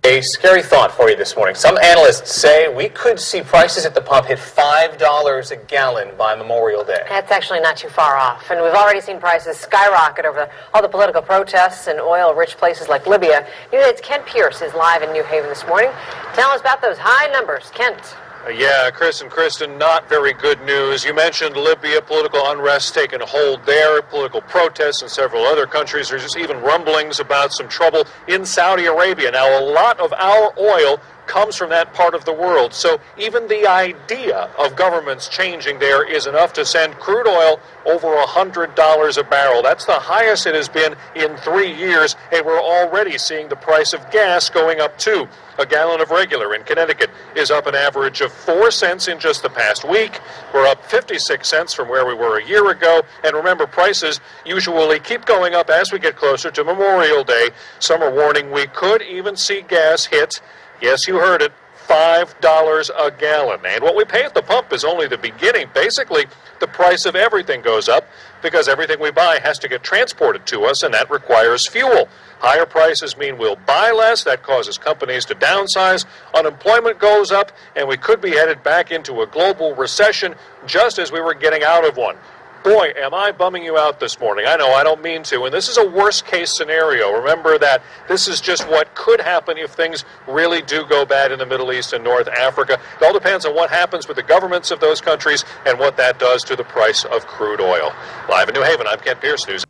A scary thought for you this morning. Some analysts say we could see prices at the pump hit $5 a gallon by Memorial Day. That's actually not too far off. And we've already seen prices skyrocket over all the political protests in oil-rich places like Libya. News8's Kent Pierce is live in New Haven this morning. Tell us about those high numbers. Kent. Yeah, Chris and Kristen, not very good news. You mentioned Libya, political unrest taking hold there, political protests in several other countries. There's just even rumblings about some trouble in Saudi Arabia. Now, a lot of our oil comes from that part of the world, so even the idea of governments changing there is enough to send crude oil over $100 a barrel. That's the highest it has been in 3 years, and we're already seeing the price of gas going up too. A gallon of regular in Connecticut is up an average of 4 cents in just the past week. We're up 56 cents from where we were a year ago. And remember, prices usually keep going up as we get closer to Memorial Day. Some are warning we could even see gas hit, yes, you heard it, $5 a gallon. And what we pay at the pump is only the beginning. Basically, the price of everything goes up because everything we buy has to get transported to us, and that requires fuel. Higher prices mean we'll buy less. That causes companies to downsize. Unemployment goes up, and we could be headed back into a global recession just as we were getting out of one. Boy, am I bumming you out this morning. I know, I don't mean to. And this is a worst-case scenario. Remember that this is just what could happen if things really do go bad in the Middle East and North Africa. It all depends on what happens with the governments of those countries and what that does to the price of crude oil. Live in New Haven, I'm Kent Pierce, News.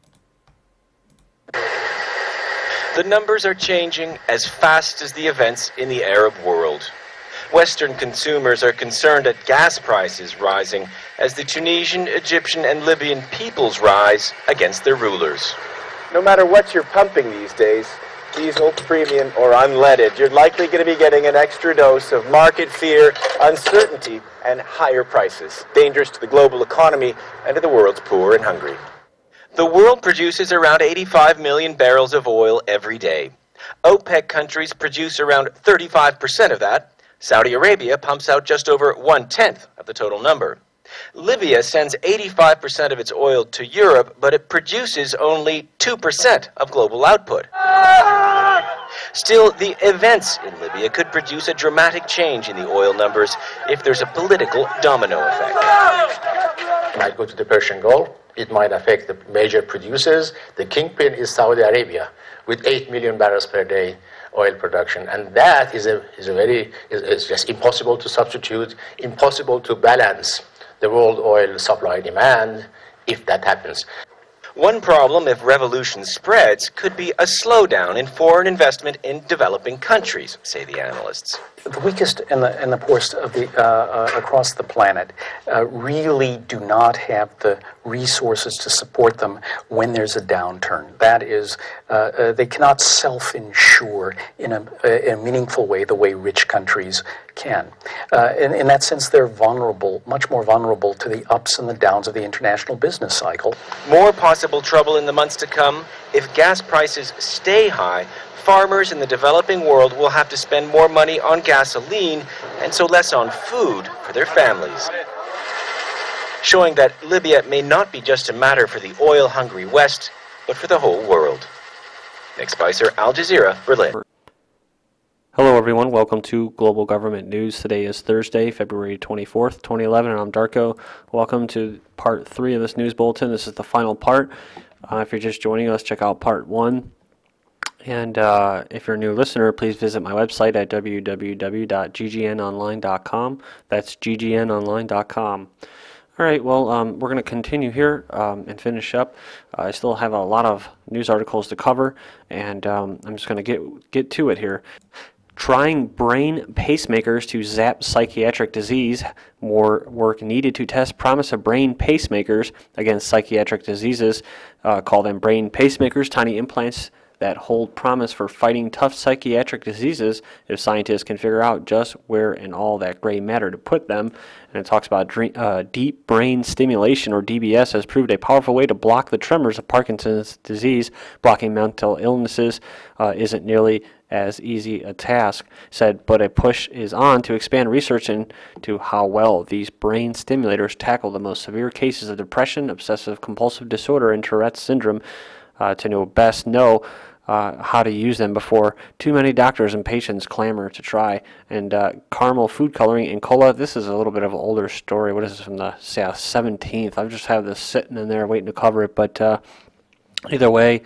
The numbers are changing as fast as the events in the Arab world. Western consumers are concerned at gas prices rising as the Tunisian, Egyptian, and Libyan peoples rise against their rulers. No matter what you're pumping these days, diesel, premium, or unleaded, you're likely going to be getting an extra dose of market fear, uncertainty, and higher prices, dangerous to the global economy and to the world's poor and hungry. The world produces around 85 million barrels of oil every day. OPEC countries produce around 35% of that. Saudi Arabia pumps out just over 1/10 of the total number. Libya sends 85% of its oil to Europe, but it produces only 2% of global output. Still, the events in Libya could produce a dramatic change in the oil numbers if there's a political domino effect. It might go to the Persian Gulf. It might affect the major producers. The kingpin is Saudi Arabia with 8 million barrels per day oil production, and that is just impossible to substitute, impossible to balance the world oil supply demand if that happens. One problem, if revolution spreads, could be a slowdown in foreign investment in developing countries, say the analysts. The weakest and the poorest of across the planet really do not have the resources to support them when there's a downturn. That is, they cannot self-insure in a meaningful way the way rich countries can. In that sense, they're vulnerable, much more vulnerable to the ups and the downs of the international business cycle. More possible trouble in the months to come. If gas prices stay high, farmers in the developing world will have to spend more money on gasoline and so less on food for their families. Showing that Libya may not be just a matter for the oil-hungry West, but for the whole world. Nick Spicer, Al Jazeera, Berlin. Hello everyone, welcome to Global Government News. Today is Thursday, February 24th, 2011, and I'm Darko. Welcome to part 3 of this news bulletin. This is the final part. If you're just joining us, check out part 1. And if you're a new listener, please visit my website at www.ggnonline.com. That's ggnonline.com. All right, well, we're going to continue here and finish up. I still have a lot of news articles to cover, and I'm just going to get to it here. Trying brain pacemakers to zap psychiatric disease. More work needed to test promise of brain pacemakers against psychiatric diseases. Call them brain pacemakers, tiny implants that hold promise for fighting tough psychiatric diseases if scientists can figure out just where in all that gray matter to put them. And it talks about deep brain stimulation, or DBS, has proved a powerful way to block the tremors of Parkinson's disease. Blocking mental illnesses isn't nearly as easy a task, said, but a push is on to expand research into how well these brain stimulators tackle the most severe cases of depression, obsessive compulsive disorder, and Tourette's syndrome. To know best, how to use them before too many doctors and patients clamor to try. And caramel food coloring in cola, this is a little bit of an older story. What is this, from the 17th? I just have this sitting in there waiting to cover it, but either way,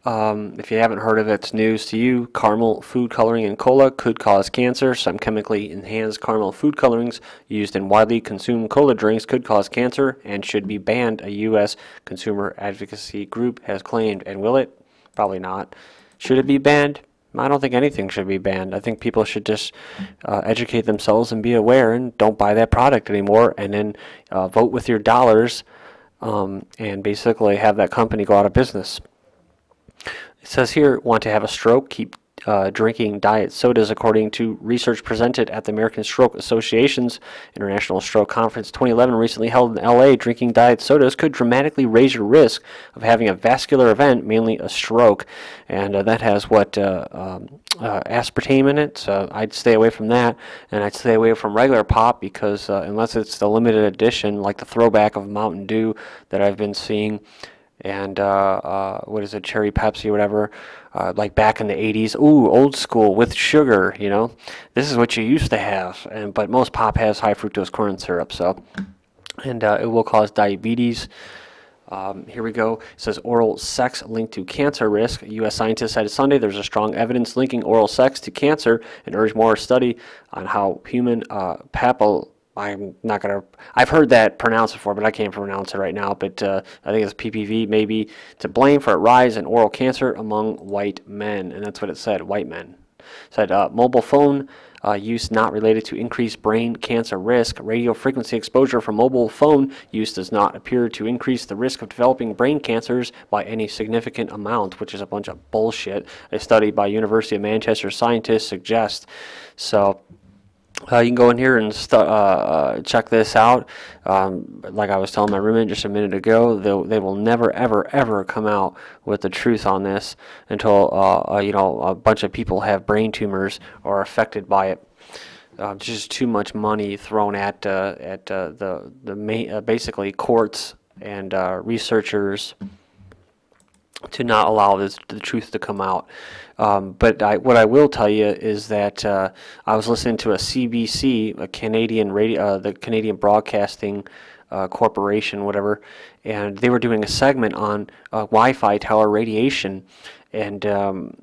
if you haven't heard of it, it's news to you. Caramel food coloring in cola could cause cancer. Some chemically enhanced caramel food colorings used in widely consumed cola drinks could cause cancer and should be banned, a U.S. consumer advocacy group has claimed. And will it? Probably not. Should it be banned? I don't think anything should be banned. I think people should just educate themselves and be aware and don't buy that product anymore, and then vote with your dollars and basically have that company go out of business. It says here, want to have a stroke? Keep drinking diet sodas, according to research presented at the American Stroke Association's International Stroke Conference 2011 recently held in LA. Drinking diet sodas could dramatically raise your risk of having a vascular event, mainly a stroke. And that has what, aspartame in it, so I'd stay away from that. And I'd stay away from regular pop, because unless it's the limited edition, like the throwback of Mountain Dew that I've been seeing, and what is it, Cherry Pepsi or whatever, like back in the 80s. Ooh, old school with sugar, you know. This is what you used to have, but most pop has high fructose corn syrup, so, and it will cause diabetes. Here we go. It says oral sex linked to cancer risk. U.S. scientists said Sunday there's a strong evidence linking oral sex to cancer and urged more study on how human I'm not going to, I've heard that pronounced before, but I can't pronounce it right now, but I think it's PPV, maybe, to blame for a rise in oral cancer among white men, and that's what it said, white men. It said mobile phone use not related to increased brain cancer risk. Radio frequency exposure from mobile phone use does not appear to increase the risk of developing brain cancers by any significant amount, which is a bunch of bullshit. A study by University of Manchester scientists suggests. So, you can go in here and check this out. Like I was telling my roommate just a minute ago, they will never, ever, ever come out with the truth on this until you know, a bunch of people have brain tumors or are affected by it. Just too much money thrown at basically courts and researchers to not allow the truth to come out. But what I will tell you is that I was listening to a CBC, a Canadian radio, the Canadian Broadcasting Corporation, whatever, and they were doing a segment on Wi-Fi tower radiation. And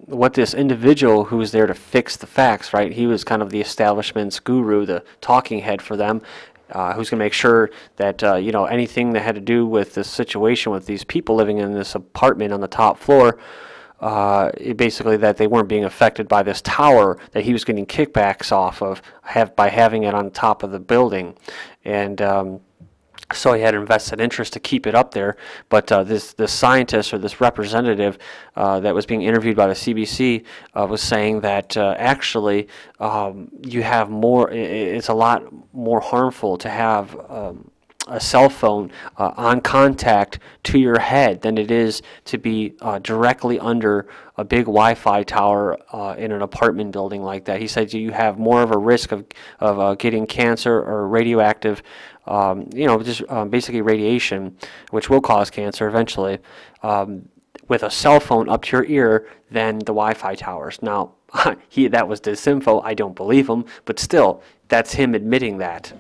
what this individual who was there to fix the facts, right? He was kind of the establishment's guru, the talking head for them. Who's going to make sure that, you know, anything that had to do with this situation with these people living in this apartment on the top floor, basically that they weren't being affected by this tower that he was getting kickbacks off of by having it on top of the building. And so he had an invested interest to keep it up there, but this scientist or this representative that was being interviewed by the CBC was saying that actually you have more. It's a lot more harmful to have a cell phone on contact to your head than it is to be directly under a big Wi-Fi tower in an apartment building like that. He said you have more of a risk of getting cancer or radioactive, you know, just basically radiation, which will cause cancer eventually, with a cell phone up to your ear than the Wi-Fi towers. Now, that was disinfo. I don't believe him, but still, that's him admitting that.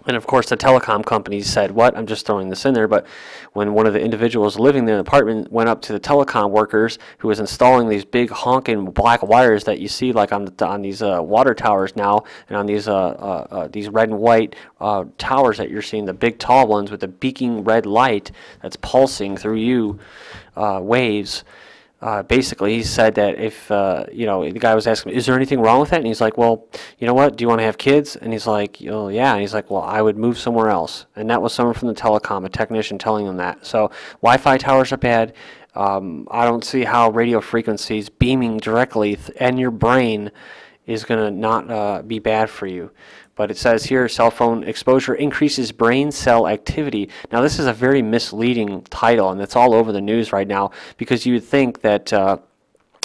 And of course, the telecom companies said, what? I'm just throwing this in there, but when one of the individuals living in the apartment went up to the telecom workers who was installing these big honking black wires that you see like on these water towers now, and on these red and white towers that you're seeing, the big tall ones with the beaking red light that's pulsing through you, waves. Basically, he said that if, you know, the guy was asking, is there anything wrong with that? And he's like, well, you know what, do you want to have kids? And he's like, oh, yeah. And he's like, well, I would move somewhere else. And that was someone from the telecom, a technician telling them that. So Wi-Fi towers are bad. I don't see how radio frequencies beaming directly in your brain is going to not be bad for you. But it says here, cell phone exposure increases brain cell activity. Now, this is a very misleading title, and it's all over the news right now, because you would think that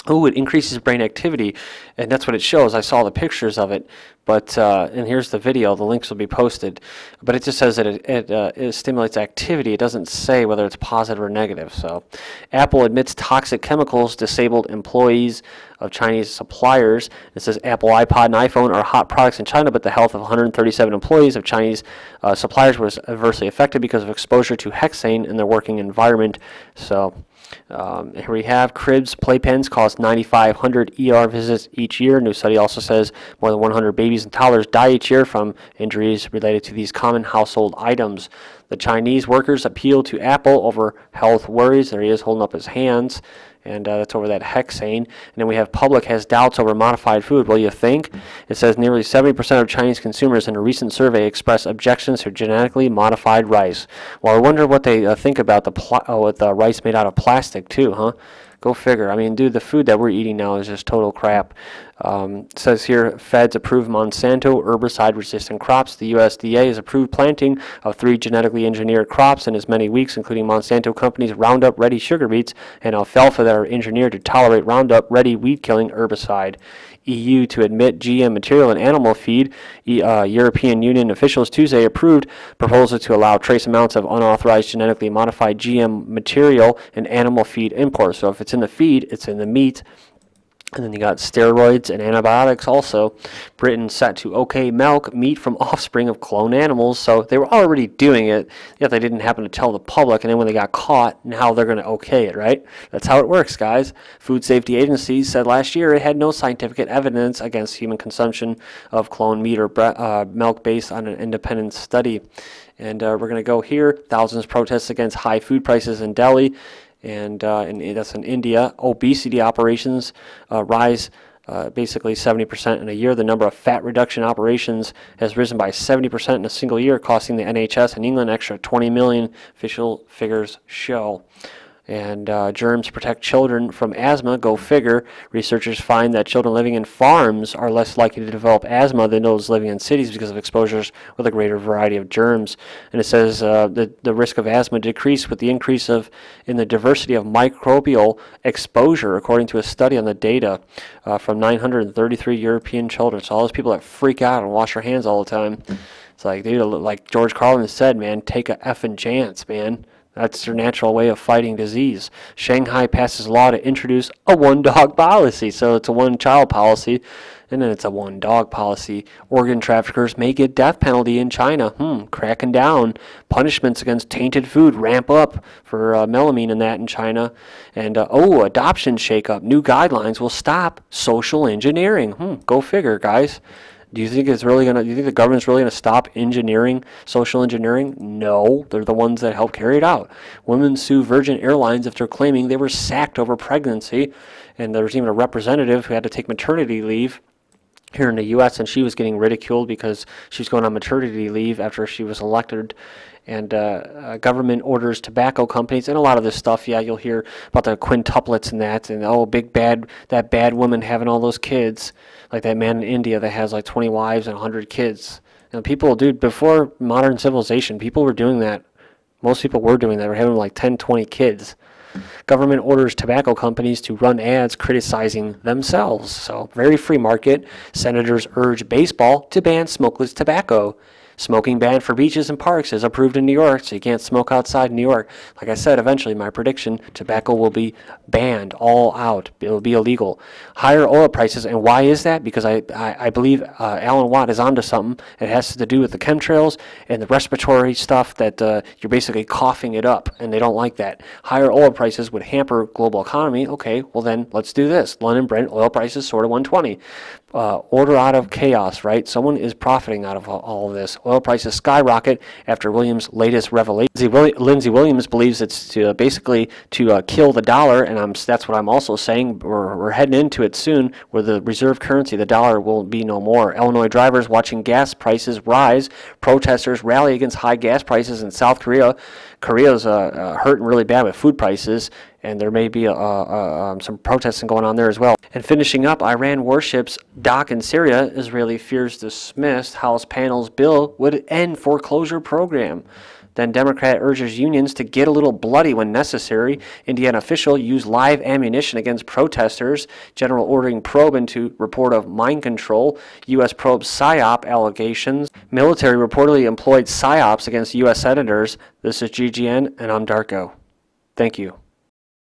Oh, it increases brain activity, and that's what it shows. I saw the pictures of it, but and here's the video. The links will be posted, but it just says that it stimulates activity. It doesn't say whether it's positive or negative. So, Apple admits toxic chemicals disabled employees of Chinese suppliers. It says Apple, iPod, and iPhone are hot products in China, but the health of 137 employees of Chinese suppliers was adversely affected because of exposure to hexane in their working environment. So. Here we have cribs, playpens cost 9,500 ER visits each year. New study also says more than 100 babies and toddlers die each year from injuries related to these common household items. The Chinese workers appeal to Apple over health worries. There he is holding up his hands, and that's over that hexane. And then we have public has doubts over modified food. Well, you think? It says nearly 70% of Chinese consumers in a recent survey express objections to genetically modified rice. Well, I wonder what they think about with the rice made out of plastic too, huh? Go figure. I mean, dude, the food that we're eating now is just total crap. It says here, feds approve Monsanto herbicide-resistant crops. The USDA has approved planting of 3 genetically engineered crops in as many weeks, including Monsanto Company's Roundup Ready sugar beets and alfalfa that are engineered to tolerate Roundup Ready weed-killing herbicide. EU to admit GM material in animal feed. European Union officials Tuesday approved proposal to allow trace amounts of unauthorized genetically modified GM material in animal feed imports. So if it's in the feed, it's in the meat. And then you got steroids and antibiotics also. Britain set to okay milk meat from offspring of cloned animals. So they were already doing it, yet they didn't happen to tell the public. And then when they got caught, now they're going to okay it, right? That's how it works, guys. Food Safety Agency said last year it had no scientific evidence against human consumption of cloned meat or milk based on an independent study. And we're going to go here. Thousands protests against high food prices in Delhi. And that's in India. Obesity operations rise basically 70% in a year. The number of fat reduction operations has risen by 70% in a single year, costing the NHS in England an extra 20 million, official figures show. And germs protect children from asthma. Go figure. Researchers find that children living in farms are less likely to develop asthma than those living in cities because of exposures with a greater variety of germs. And it says the risk of asthma decreased with the increase in the diversity of microbial exposure, according to a study on the data from 933 European children. So all those people that freak out and wash their hands all the time. It's like, dude, like George Carlin said, man, take a effing chance, man. That's their natural way of fighting disease. Shanghai passes law to introduce a one-dog policy. So it's a one-child policy, and then it's a one-dog policy. Organ traffickers may get death penalty in China. Cracking down. Punishments against tainted food ramp up for melamine and that in China. And, adoption shake-up. New guidelines will stop social engineering. Go figure, guys. Do you think the government's really gonna stop social engineering? No, they're the ones that help carry it out. Women sue Virgin Airlines after claiming they were sacked over pregnancy, and there was even a representative who had to take maternity leave here in the U.S., and she was getting ridiculed because she was going on maternity leave after she was elected. And government orders tobacco companies, and a lot of this stuff, yeah, you'll hear about the quintuplets and that, and that bad woman having all those kids, like that man in India that has like 20 wives and 100 kids. People, dude, before modern civilization, people were doing that. Most people were doing that. They were having like 10, 20 kids. Government orders tobacco companies to run ads criticizing themselves. So, very free market. Senators urge baseball to ban smokeless tobacco. Smoking ban for beaches and parks is approved in New York, so you can't smoke outside New York. Like I said, eventually, my prediction, tobacco will be banned all out. It will be illegal. Higher oil prices, and why is that? Because I believe Alan Watt is onto something. It has to do with the chemtrails and the respiratory stuff that you're basically coughing it up, and they don't like that. Higher oil prices would hamper global economy. Okay, well then, let's do this. London Brent oil prices soar to 120. Order out of chaos, right? Someone is profiting out of all of this. Oil prices skyrocket after Williams' latest revelation. Lindsey Williams believes it's basically to kill the dollar, and that's what I'm also saying. We're heading into it soon, where the reserve currency, the dollar, will be no more. Illinois drivers watching gas prices rise. Protesters rally against high gas prices in South Korea. Korea's hurting really bad with food prices, and there may be some protesting going on there as well. And finishing up, Iran warships dock in Syria. Israeli fears dismissed. House panel's bill would end foreclosure program. Then Democrat urges unions to get a little bloody when necessary. Indiana official used live ammunition against protesters. General ordering probe into report of mind control. U.S. probes PSYOP allegations. Military reportedly employed PSYOPs against U.S. senators. This is GGN, and I'm Darko. Thank you.